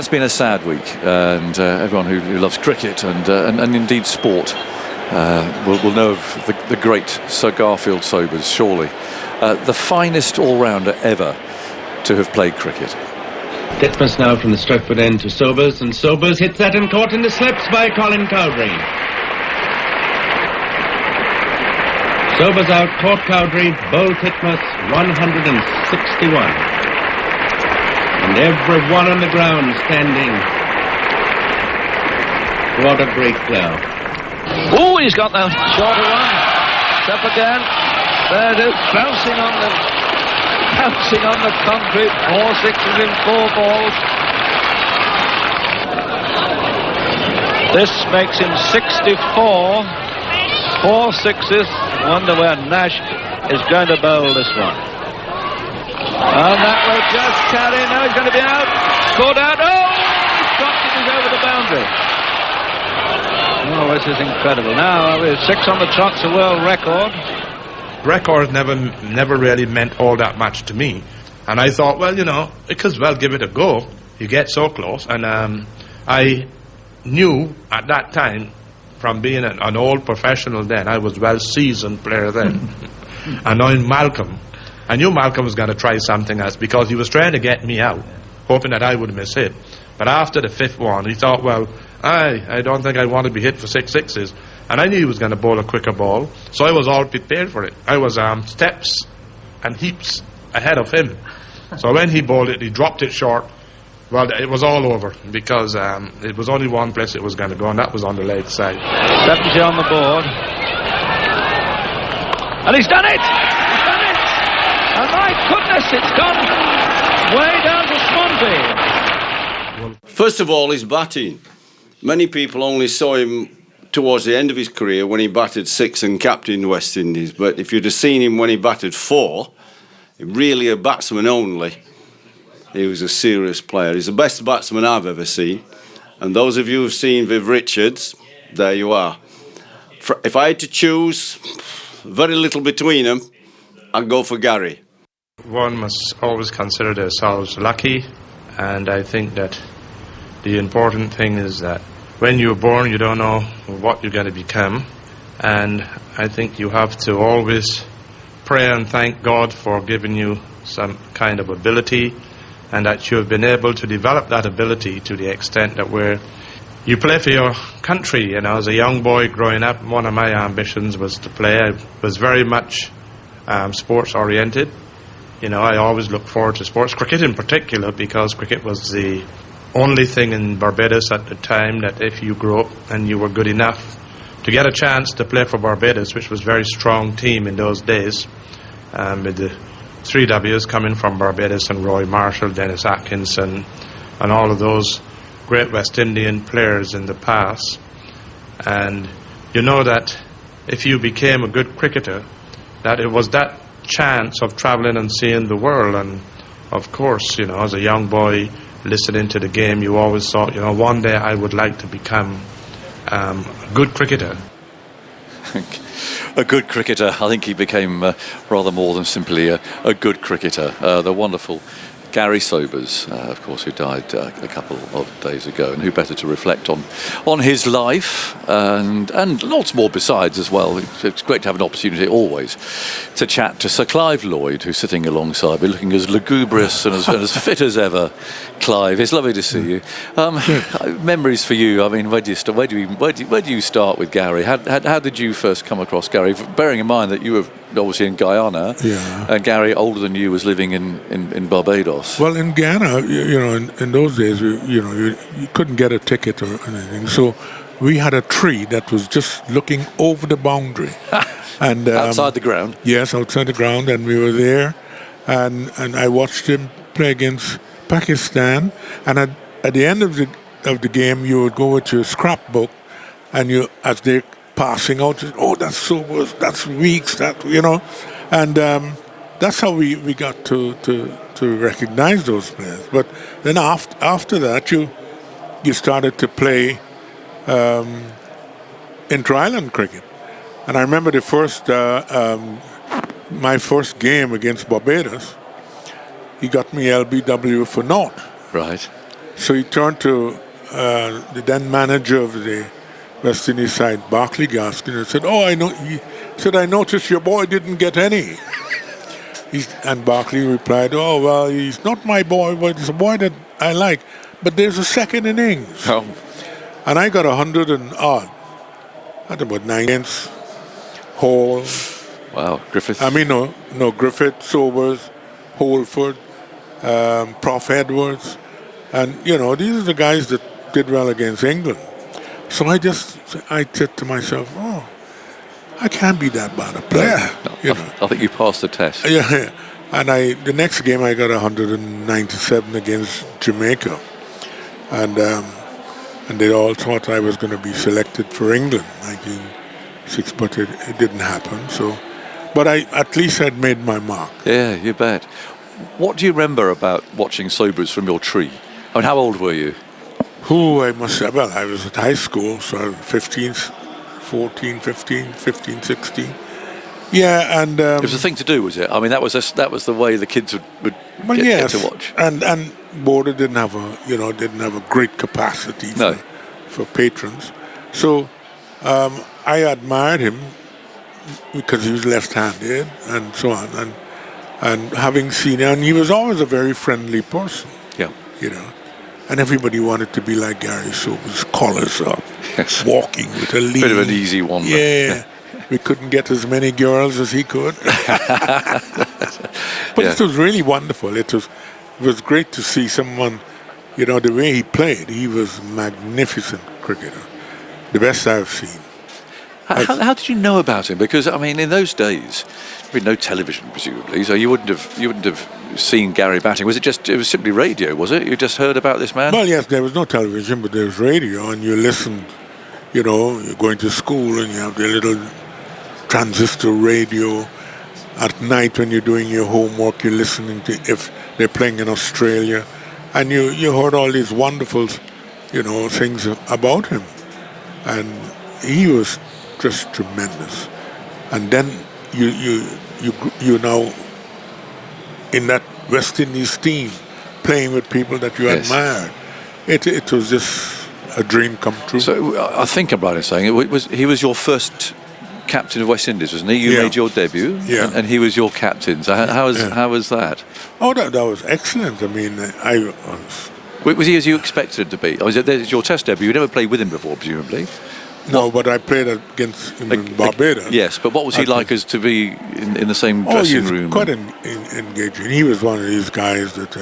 It's been a sad week, and everyone who loves cricket and indeed sport will know of the great Sir Garfield Sobers, surely. The finest all-rounder ever to have played cricket. Titmus now from the Stretford end to Sobers, and Sobers hits that and caught in the slips by Colin Cowdrey. Sobers out, caught Cowdrey, bowled Titmus 161. And everyone on the ground standing. What a great cloud. Oh, he's got the shorter one. Step again. There it is, bouncing on the concrete. 4 sixes in 4 balls. This makes him 64. 4 sixes. Wonder where Nash is going to bowl this one. And that will just carry. Now he's going to be out. Caught out. Oh! He's dropped it. He's over the boundary. Oh, this is incredible. Now, 6 on the trot's a world record. Record never really meant all that much to me. And I thought, well, you know, because, well, give it a go. You get so close. And I knew at that time, from being an old professional then, I was well-seasoned player then. And knowing Malcolm, I knew Malcolm was going to try something else because he was trying to get me out, hoping that I would miss hit. But after the 5th one, he thought, well, I don't think I want to be hit for 6 sixes. And I knew he was going to bowl a quicker ball, so I was all prepared for it. I was steps and heaps ahead of him. So when he bowled it, he dropped it short. Well, it was all over because it was only one place it was going to go, and that was on the leg side. 70 on the board. And he's done it! And my goodness, it's gone way down to Swansea. First of all, his batting. Many people only saw him towards the end of his career when he batted 6 and captained West Indies. But if you'd have seen him when he batted 4, really a batsman only, he was a serious player. He's the best batsman I've ever seen. And those of you who've seen Viv Richards, there you are. If I had to choose, very little between them, I'd go for Gary. One must always consider themselves lucky, and I think that the important thing is that when you're born, you don't know what you're going to become, and I think you have to always pray and thank God for giving you some kind of ability, and that you have been able to develop that ability to the extent that where you play for your country. You know, as a young boy growing up, one of my ambitions was to play. I was very much sports oriented. You know, I always looked forward to sports, cricket in particular, because cricket was the only thing in Barbados at the time that if you grew up and you were good enough to get a chance to play for Barbados, which was a very strong team in those days, with the 3 Ws coming from Barbados and Roy Marshall, Dennis Atkinson, and all of those great West Indian players in the past. And you know that if you became a good cricketer, that it was that chance of travelling and seeing the world. And of course, you know, as a young boy listening to the game, you always thought, you know, one day I would like to become a good cricketer. A good cricketer. I think he became rather more than simply a good cricketer. The wonderful Gary Sobers, of course, who died a couple of days ago, and who better to reflect on his life and lots more besides as well. It's great to have an opportunity always to chat to Sir Clive Lloyd, who's sitting alongside me, looking as lugubrious and as fit as ever. Clive, it's lovely to see you. Memories for you. I mean, where do you start? Where do you start with Gary? How did you first come across Gary? Bearing in mind that you were obviously in Guyana, and Gary, older than you, was living in Barbados. Well, in Guyana, you know, in those days, you couldn't get a ticket or anything, so we had a tree that was just looking over the boundary, and outside the ground. Yes, outside the ground, and we were there, and I watched him play against Pakistan, and at the end of the game, you would go with your scrapbook, and you, as they're passing out, oh, that's Sobers, that's Weeks, that, you know, and that's how we got to recognize those players. But then after that, you started to play inter-island cricket, and I remember the first my first game against Barbados. He got me LBW for naught. Right. So he turned to the then manager of the West Indies side, Barclay Gaskin, and said, "Oh, I know." He said, "I noticed your boy didn't get any." And Barclay replied, "Oh, well, he's not my boy, but he's a boy that I like. But there's a second innings." Oh. And I got 100 and odd. I had about 9 against Hall. Wow, Griffith. I mean, no, Griffith, Sobers, Holford, Prof. Edwards. And, these are the guys that did well against England. So I said to myself, oh, I can't be that bad a player. No, I think you passed the test. Yeah. And the next game I got 197 against Jamaica. And they all thought I was going to be selected for England, 1906, but it didn't happen. So, but at least I'd made my mark. Yeah, you bet. What do you remember about watching Sobers from your tree? I mean, how old were you? I must say, well, I was at high school, so 15, 16. Yeah, and It was a thing to do, was it? I mean, that was the way the kids would get to watch. And Border didn't have a great capacity for patrons, so I admired him because he was left-handed and so on, and having seen him, and he was always a very friendly person. Yeah, and everybody wanted to be like Gary Sobers, collars up, walking with a lead. Bit of an easy one. Yeah. We couldn't get as many girls as he could. But it was really wonderful. It was great to see someone, the way he played. He was a magnificent cricketer. The best I've seen. How did you know about him? Because, I mean, in those days, no television, presumably, so you wouldn't have seen Gary batting. It was simply radio, was it? You just heard about this man? Well, yes, there was no television, but there was radio, and you listened, you're going to school, and you have the little transistor radio. At night when you're doing your homework, you're listening to if they're playing in Australia, and you heard all these wonderful things about him, and he was just tremendous. And then you now in that West Indies team playing with people that you admired. It was just a dream come true. So I think I'm right in saying he was your first captain of West Indies, wasn't he? You made your debut, and he was your captain. So how was that? Oh, that was excellent. I mean, Was he as you expected to be? Or was it your test debut? You never played with him before, presumably. No, but I played against him in Barbados. Yes, but what was he like as to be in the same dressing room? Quite engaging. He was one of these guys that,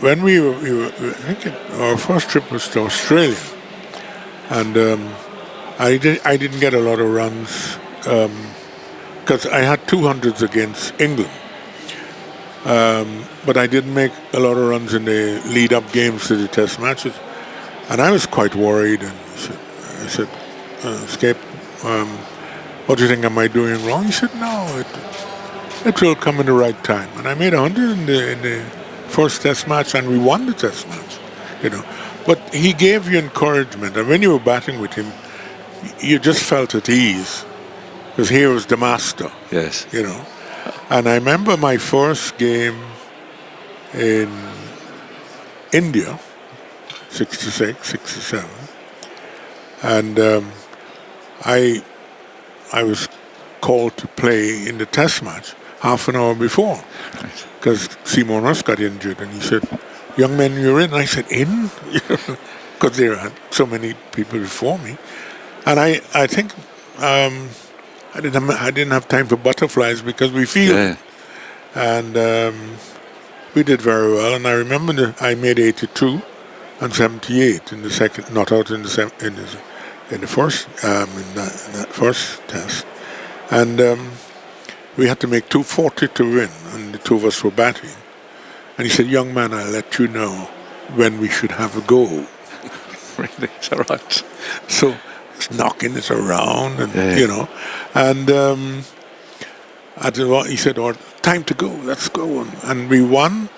when we were I think our first trip was to Australia, and I didn't get a lot of runs because I had 200s against England, but I didn't make a lot of runs in the lead-up games to the Test matches. And I was quite worried, and I said, Skip, what do you think, am I doing wrong? He said, no, it will come in the right time. And I made 100 in the first Test match, and we won the Test match, But he gave you encouragement, and when you were batting with him, you just felt at ease, because he was the master. Yes. And I remember my first game in India, 66, 67, and I was called to play in the Test match half an hour before, because Seymour Russ got injured, and he said, young man, you're in. And I said, in? Because there had so many people before me. And I think I didn't have time for butterflies because we fielded. And we did very well, and I remember I made 82 and 78 in the second, not out in the first in that first test, and we had to make 240 to win, and the two of us were batting. And he said, "Young man, I'll let you know when we should have a go." Really? Is that right? So it's knocking it around, and and he said, "Oh, time to go, let's go," and we won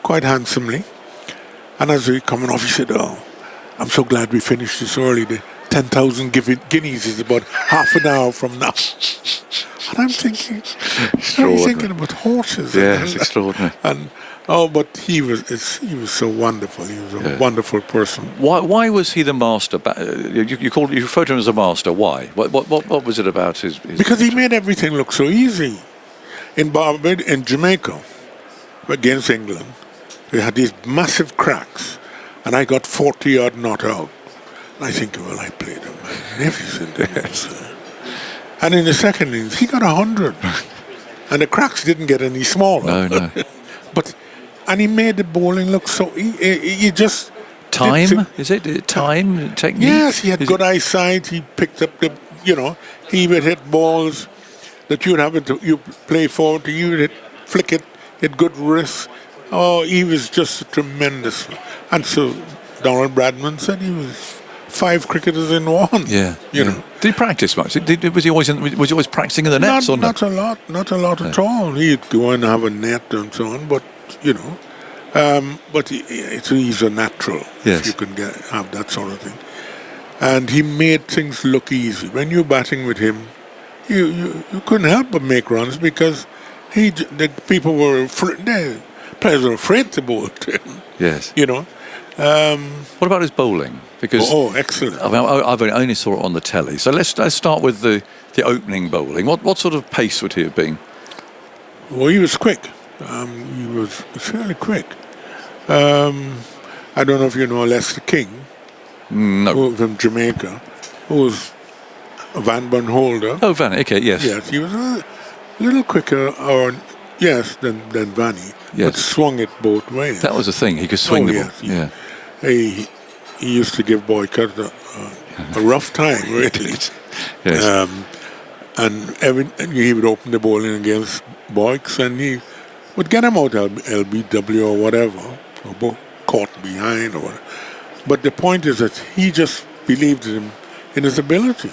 quite handsomely. And as we were coming off, he said, "Oh, I'm so glad we finished this early. The 10,000 guineas is about half an hour from now." And I'm thinking, about horses. Yeah, it's extraordinary. But he was so wonderful. He was a wonderful person. Why was he the master? You referred to him as a master. Why? What was it about his? Because he made everything look so easy. In Jamaica, against England, we had these massive cracks, and I got 40-yard not out. And I think, well, I played a magnificent innings. And in the second innings, he got 100. And the cracks didn't get any smaller. No. And he made the bowling look so... He just... Time? Is it time? Technique? Yes, he had good eyesight. He picked up he would hit balls that you play forward. He would flick it, hit good wrists. Oh, he was just tremendous. And so Donald Bradman said he was 5 cricketers in one. Yeah. You know. Did he practice much? Was he always practicing in the nets? Not a lot at all. He'd go and have a net and so on, but he's a natural. Yes. If you can have that sort of thing. And he made things look easy. When you're batting with him, you couldn't help but make runs because the people were players were afraid to bowl to him. Yes. What about his bowling? Because excellent. I mean, I've only saw it on the telly. So let's start with the opening bowling. What sort of pace would he have been? Well, he was quick. He was fairly quick. I don't know if you know Lester King. No. From Jamaica, who was a Van Burn holder. Oh, Vanny, okay, yes. Yes, he was a little quicker, than Vanny, but swung it both ways. That was the thing, he could swing the ball. He used to give Boycott a rough time, really. Yes. And he would open the ball in against Boyks, and he would get him out LBW or whatever, or caught behind or whatever. But the point is that he just believed in his ability.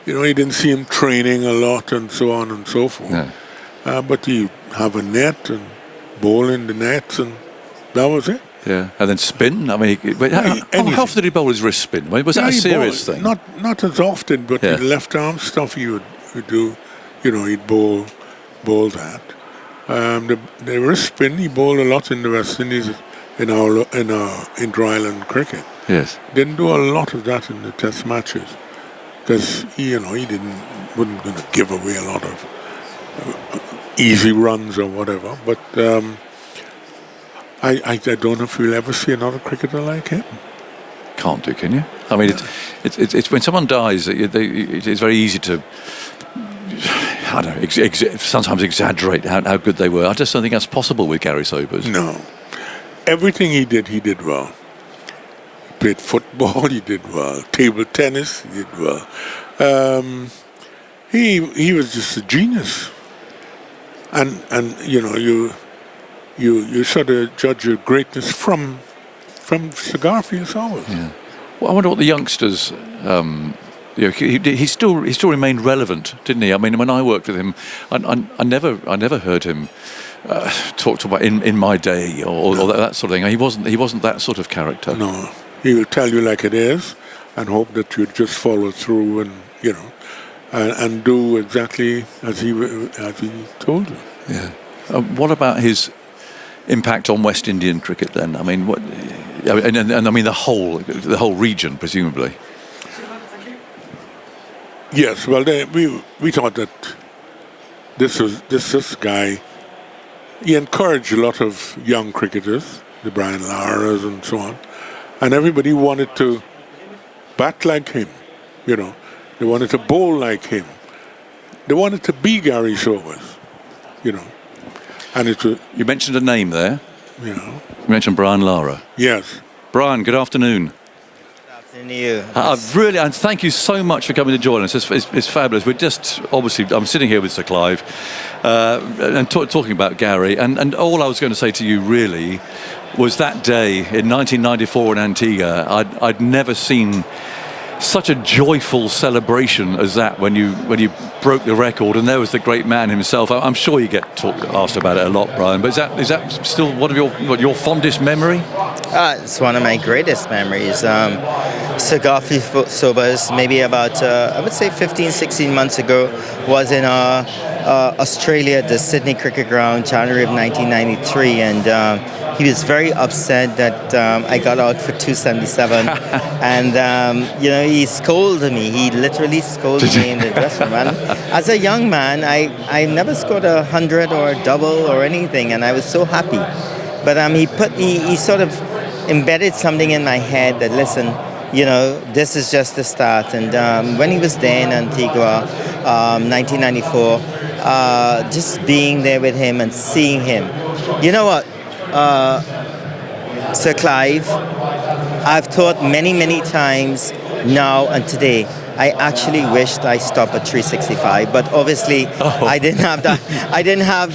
He didn't see him training a lot and so on and so forth. No. But he'd have a net and bowl in the nets, and that was it. Yeah, and then spin. I mean, how often did he bowl his wrist spin? Was that a serious thing? Not as often, but the left arm stuff he would do. He'd bowl that. The wrist spin, he bowled a lot in the West Indies in inter-island cricket. Yes. Didn't do a lot of that in the Test matches because he wasn't going to give away a lot of easy runs or whatever. But I don't know if we'll ever see another cricketer like him. Can't do, can you? I mean, it's when someone dies, it's very easy to, I don't know, sometimes exaggerate how good they were. I just don't think that's possible with Gary Sobers. No. Everything he did well. He played football, he did well. Table tennis, he did well. He was just a genius. And you sort of judge your greatness from cigar fields always. Yeah. Well, I wonder what the youngsters. He still remained relevant, didn't he? I mean, when I worked with him, I never heard him talked about in my day or that sort of thing. He wasn't that sort of character. No, he will tell you like it is, and hope that you just follow through and do exactly as he told you. Yeah. What about his impact on West Indian cricket then? I mean, and I mean the whole region, presumably. Yes. Well, we thought that this guy. He encouraged a lot of young cricketers, the Brian Laras and so on, and everybody wanted to bat like him. They wanted to bowl like him. They wanted to be Gary Sobers. And you mentioned a name there. You mentioned Brian Lara. Yes. Brian, good afternoon. You. And thank you so much for coming to join us. It's fabulous. We're just I'm sitting here with Sir Clive and talking about Gary. And all I was going to say to you really was that day in 1994 in Antigua, I'd never seen such a joyful celebration as that when you broke the record, and there was the great man himself. I'm sure you get asked about it a lot, Brian. But is that still one of your fondest memory? It's one of my greatest memories. Sir Garfield Sobers, maybe about, I would say 15, 16 months ago, was in Australia at the Sydney Cricket Ground, January of 1993, and he was very upset that I got out for 277, and he scolded me. He literally scolded me in the dressing room. And as a young man, I never scored 100 or a double or anything, and I was so happy. But he sort of embedded something in my head that, listen, this is just the start. And when he was there in Antigua, 1994, just being there with him and seeing him. You know what, Sir Clive, I've thought many, many times now and today, I actually wished I stopped at 365, but obviously I didn't have that. I didn't have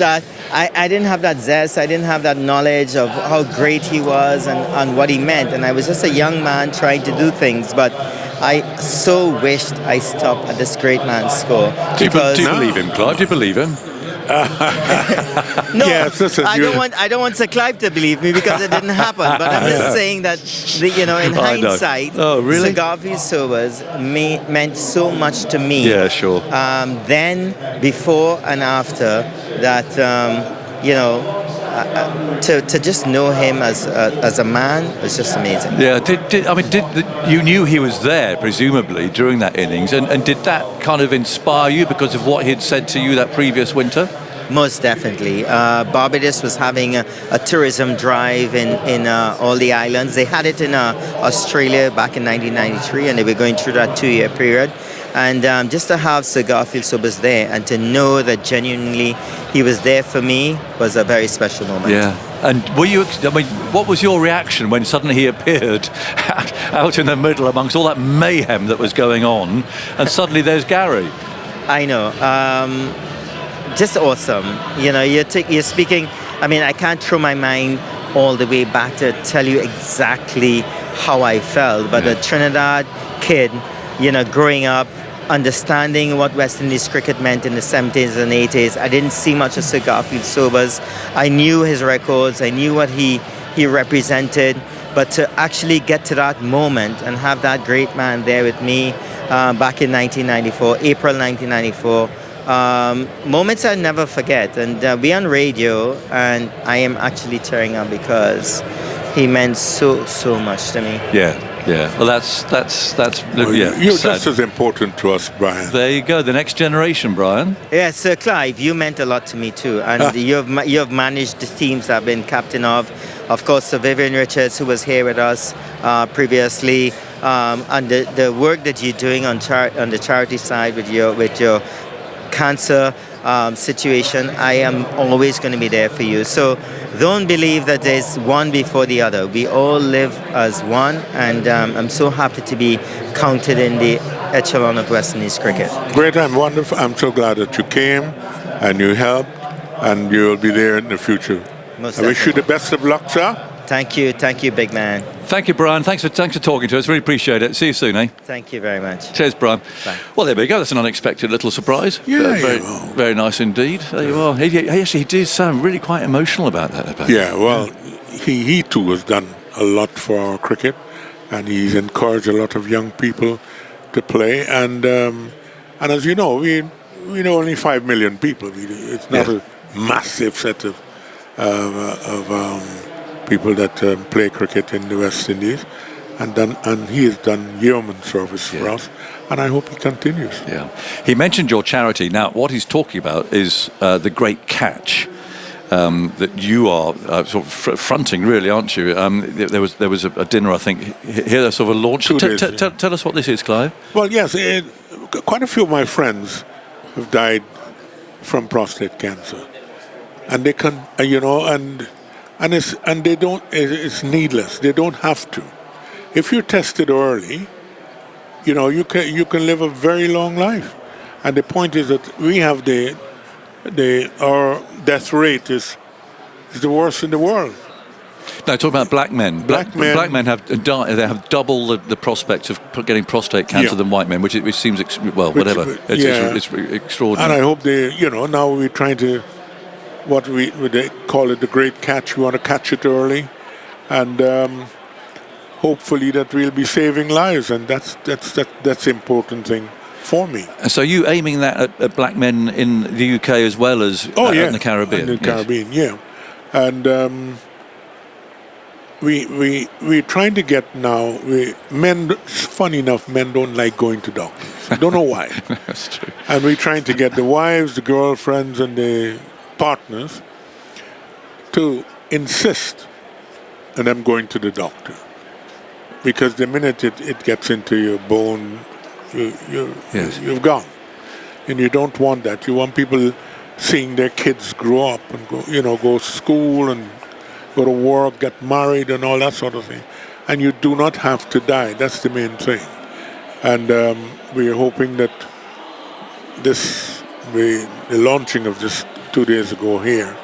that zest. I didn't have that knowledge of how great he was and what he meant. And I was just a young man trying to do things, but I so wished I stopped at this great man's score. Do you believe him, Clive? Do you believe him? No, yes, I don't want Sir Clive to believe me because it didn't happen. But I'm just saying that, in hindsight, Sir Garfield Sobers meant so much to me. Yeah, sure. Then, before, and after that, to just know him as a man was just amazing. Yeah. You knew he was there presumably during that innings, and did that kind of inspire you because of what he'd said to you that previous winter? Most definitely. Barbados was having a tourism drive in all the islands. They had it in Australia back in 1993, and they were going through that 2-year period. And just to have Sir Garfield Sobers there and to know that genuinely he was there for me was a very special moment. Yeah. And what was your reaction when suddenly he appeared out in the middle amongst all that mayhem that was going on, and suddenly there's Gary? I know. Just awesome. You're speaking. I mean, I can't throw my mind all the way back to tell you exactly how I felt, but a Trinidad kid, growing up, understanding what West Indies cricket meant in the 70s and 80s. I didn't see much of Sir Garfield Sobers. I knew his records. I knew what he represented. But to actually get to that moment and have that great man there with me back in 1994, April 1994, moments I'll never forget. And be on radio, and I am actually tearing up because he meant so much to me. Yeah. Well, that's you're just as important to us, Brian. There you go, the next generation, Brian. Yes, Sir Clive, you meant a lot to me too, and you have managed the teams I've been captain of. Of course, Sir Vivian Richards, who was here with us previously, and the work that you're doing on the charity side with your cancer situation, I am always going to be there for you. So don't believe that there's one before the other. We all live as one, and I'm so happy to be counted in the echelon of West Indies cricket. Great and wonderful. I'm so glad that you came and you helped, and you'll be there in the future. Most I wish you the best of luck, sir. Thank you, big man. Thank you, Brian. Thanks for talking to us. Really appreciate it. See you soon, eh? Thank you very much. Cheers, Brian. Bye. Well, there we go. That's an unexpected little surprise. Yeah, very nice indeed. There you are. He did sound really quite emotional about that. Well, he too has done a lot for our cricket, and he's encouraged a lot of young people to play. And as you know, we know only 5 million people. It's not a massive set of people that play cricket in the West Indies, and he has done yeoman service for us, and I hope he continues. Yeah, he mentioned your charity. Now, what he's talking about is the Great Catch that you are sort of fronting, really, aren't you? There was a dinner, I think, here, that sort of launched. Tell us what this is, Clive. Well, yes, quite a few of my friends have died from prostate cancer, and they can, and they don't. It's needless. They don't have to. If you're tested early, you can live a very long life. And the point is that we have our death rate is the worst in the world. No, talking about black men. Black men have double the prospect of getting prostate cancer than white men, which seems whatever. It's extraordinary. And I hope now we're trying to. What they call it, the Great Catch. We want to catch it early, and hopefully that we'll be saving lives, and that's the important thing for me. And so you aiming that at black men in the UK as well as in the Caribbean? In the Caribbean, yeah. And we're trying to get now. Funny enough, men don't like going to doctors. I don't know why. That's true. And we're trying to get the wives, the girlfriends, and the partners to insist on them going to the doctor, because the minute it gets into your bone, you've gone, and you don't want that. You want people seeing their kids grow up and go to school and go to work, get married, and all that sort of thing. And you do not have to die. That's the main thing. And we're hoping that the launching of this 2 days ago here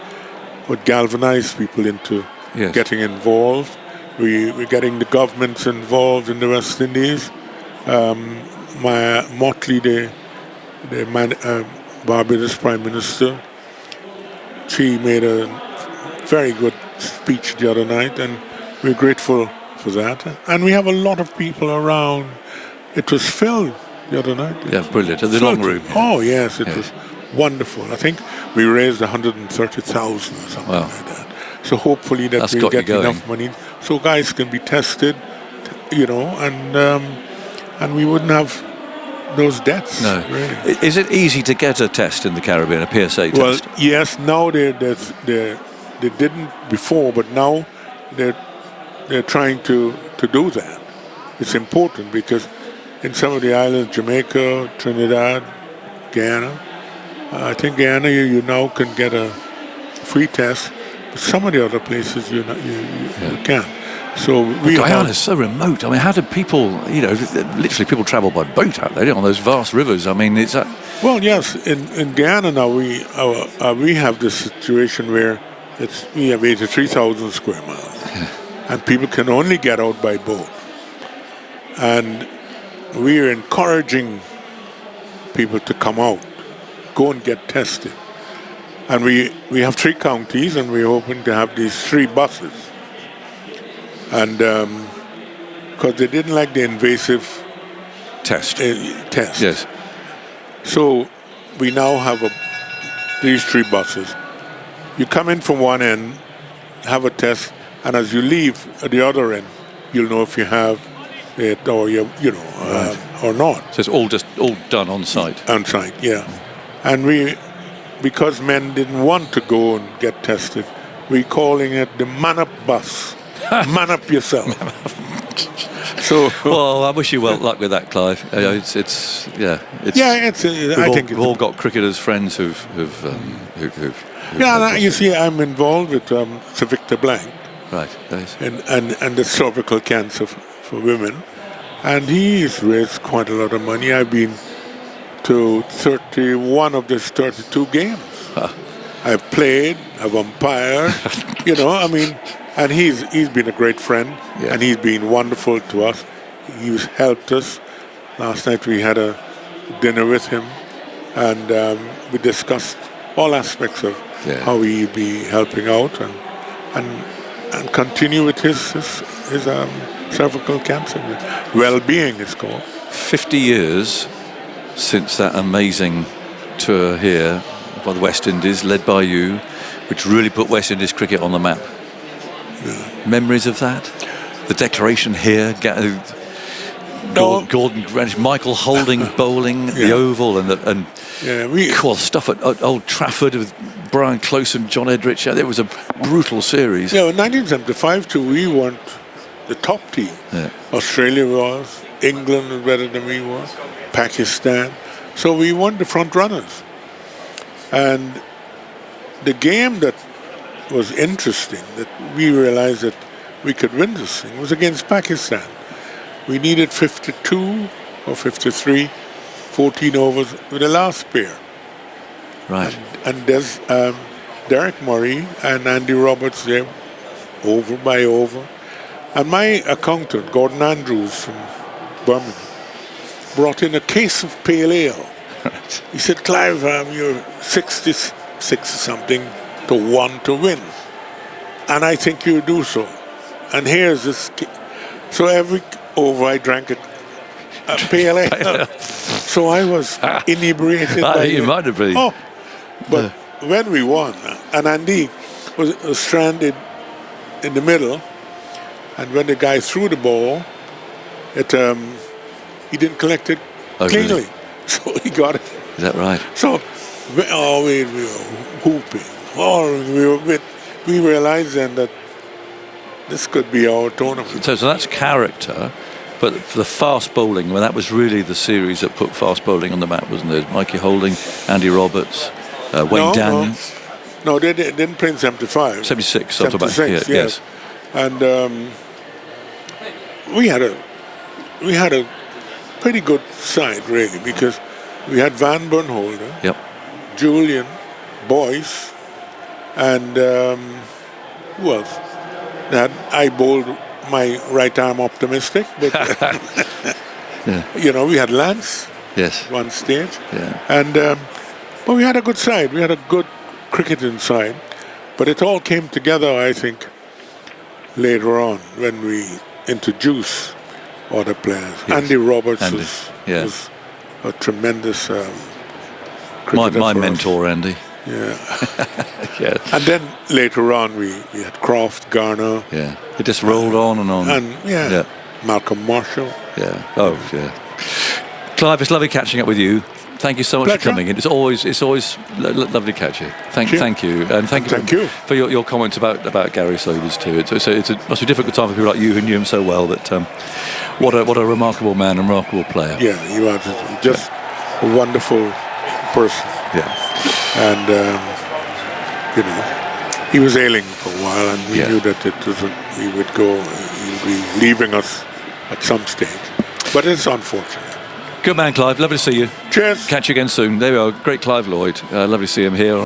would galvanize people into getting involved. We're getting the governments involved in the West Indies. Motley, the Barbados Prime Minister, she made a very good speech the other night, and we're grateful for that. And we have a lot of people around. It was filled the other night. Yeah, brilliant. The long room. Oh, yes, it was wonderful. I think we raised 130,000 or something like that. So hopefully that we'll get enough money so guys can be tested, and we wouldn't have those deaths. No. Really. Is it easy to get a test in the Caribbean, a PSA test? Well, yes, now they didn't before, but now they're trying to do that. It's important because in some of the islands, Jamaica, Trinidad, Guyana, I think Guyana you now can get a free test, but some of the other places you can't. So Guyana is so remote. I mean, how do people, literally people travel by boat out there on those vast rivers? I mean, it's well, yes. In Guyana now we have this situation where we have 83,000 square miles, and people can only get out by boat. And we are encouraging people to come out, go and get tested. And we have 3 counties, and we're hoping to have these 3 buses. And because they didn't like the invasive test. Yes. So we now have these 3 buses. You come in from one end, have a test, and as you leave at the other end, you'll know if you have it or or not. So it's all done on site. On site, yeah. And because men didn't want to go and get tested, we're calling it the man up bus. Man up yourself. So, well, I wish you well luck with that, Clive. I think we've all got cricketers' friends who've you see, I'm involved with Sir Victor Blank, right? Nice. And the cervical cancer for women, and he's raised quite a lot of money. I've been to 31 of these 32 games. I've played, I've umpired, and he's been a great friend, and he's been wonderful to us. He's helped us. Last night we had a dinner with him, and we discussed all aspects of how he'd be helping out and continue with his cervical cancer. Well-being is called. 50 years since that amazing tour here by the West Indies, led by you, which really put West Indies cricket on the map. Memories of that? The declaration here, Gordon Greenwich, Michael Holding bowling the Oval, and stuff at Old Trafford with Brian Close and John Edrich. It was a brutal series. Yeah, in 1975 too, we weren't the top team. Yeah. Australia was, England was better than we were, Pakistan. So we weren't the front runners. And the game that was interesting, that we realized that we could win this thing, was against Pakistan. We needed 52 or 53, 14 overs with the last pair. Right. And there's Derek Murray and Andy Roberts there, over by over. And my accountant, Gordon Andrews from Birmingham, brought in a case of pale ale. Right. He said, Clive, you're 66 something to 1 to win. And I think you do so. And here's this. So every over I drank a pale ale. So I was inebriated. I by think you it. might have been. Oh, but when we won, and Andy was stranded in the middle, and when the guy threw the ball, he didn't collect it cleanly, Really? so he got it. Is that right? So we were hooping. We realized then that this could be our tournament. So that's character, but for the fast bowling, well, that was really the series that put fast bowling on the map, wasn't it? Mikey Holding, Andy Roberts, Wayne Daniels. No, they didn't play in 75. 76, something about 76, here, yes. And we had a pretty good side, really, because we had Van Burnholder, Yep. Julian, Boyce, and who else? I bowled my right arm optimistic, but we had Lance. Yes. One stage. Yeah. And but we had a good side. We had a good cricketing side. But it all came together, I think, later on when we introduced other players. Yes. Andy Roberts Andy, was a tremendous My cricketer for us. mentor, Andy. Yeah. Yeah. And then later on we had Croft, Garner, Yeah. It just rolled on and on. and Malcolm Marshall. Yeah. Oh, yeah. Clive, it's lovely catching up with you. Thank you so much Pleasure. for coming in. It's always lovely to catch you. Thank you, and thank you for your comments about Gary Sobers too. It must be a difficult time for people like you who knew him so well. That what a remarkable man, and remarkable player. Yeah, you are just a wonderful person. Yeah. And he was ailing for a while, and we knew that he would go. He'll be leaving us at some stage, but it's unfortunate. Good man, Clive. Lovely to see you. Cheers. Catch you again soon. There we are. Great Clive Lloyd. Lovely to see him here.